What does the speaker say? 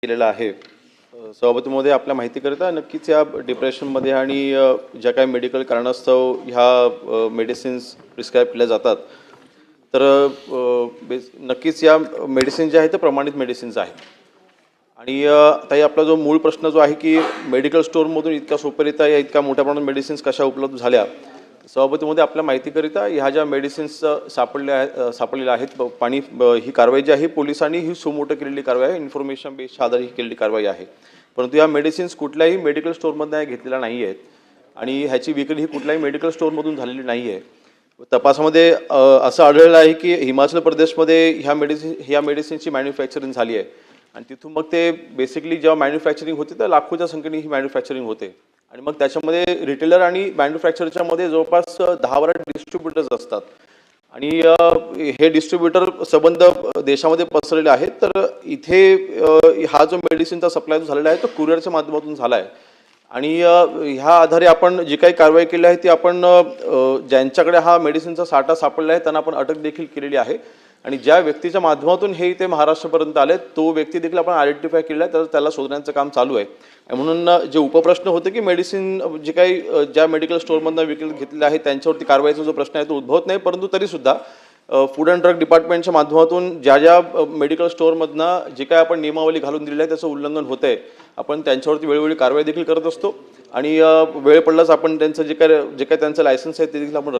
केलेला आहे. सभापती महोदय, आपल्या माहितीकरिता नक्कीच या डिप्रेशनमध्ये आणि ज्या काही मेडिकल कारणास्तव ह्या मेडिसिन्स प्रिस्क्राईब केल्या जातात, तर नक्कीच या मेडिसिन ज्या आहेत ते प्रमाणित मेडिसिन्स आहेत. आणि ताई, आपला जो मूळ प्रश्न जो आहे की मेडिकल स्टोअरमधून इतक्या सोपेरित्या या इतक्या मोठ्या प्रमाणात मेडिसिन्स कशा उपलब्ध झाल्या. सभापतीमध्ये आपल्या माहितीकरिता ह्या ज्या मेडिसिन्स सापडलेल्या आहेत ही कारवाई जी आहे पोलिसांनी ही सुमोटो केलेली कारवाई आहे, इन्फॉर्मेशन बेसच्या आधारे ही केलेली कारवाई आहे. परंतु या मेडिसिन्स कुठल्याही मेडिकल स्टोअरमधून घेतलेल्या नाही आहेत आणि ह्याची विक्री ही कुठल्याही मेडिकल स्टोअरमधून झालेली नाही आहे. तपासामध्ये असं आढळलं आहे की हिमाचल प्रदेशमध्ये ह्या मेडिसिनची मॅन्युफॅक्चरिंग झाली आहे आणि तिथून मग ते बेसिकली जेव्हा मॅन्युफॅक्चरिंग होते तर लाखोच्या संख्येने ही मॅन्युफॅक्चरिंग होते आणि मग त्याच्यामध्ये रिटेलर आणि मॅन्युफॅक्चरच्या मध्ये जवळपास 10-12 डिस्ट्रीब्युटर्स असतात आणि हे डिस्ट्रीब्युटर संबंध देशामध्ये पसरलेले आहेत. तर इथे हा जो मेडिसिनचा सप्लाय जो झालेला आहे तो कुरिअरच्या माध्यमातून झाला आहे आणि ह्या आधारे आपण जी काही कारवाई केली आहे ती आपण ज्यांच्याकडे हा मेडिसिनचा साठा सापडला आहे त्यांना आपण अटक देखील केलेली आहे आणि ज्या व्यक्तीच्या माध्यमातून हे इथे महाराष्ट्रापर्यंत आले तो व्यक्ती देखील आपण आयडेंटिफाय केला आहे, तर त्याला शोधण्याचं काम चालू आहे. म्हणून जे उपप्रश्न होते की मेडिसिन जे काही ज्या मेडिकल स्टोअरमधून विकत घेतलेले आहे त्यांच्यावरती कारवाईचा जो प्रश्न आहे तो उद्भवत नाही, परंतु तरीसुद्धा फूड अँड ड्रग डिपार्टमेंटच्या माध्यमातून ज्या मेडिकल स्टोअरमधनं जे काही आपण नियमावली घालून दिलेली आहे त्याचं उल्लंघन होतं आहे, आपण त्यांच्यावरती वेळोवेळी कारवाई देखील करत असतो आणि वेळ पडल्यास आपण त्यांचं जे काही त्यांचं लायसन्स आहे ते देखील आपण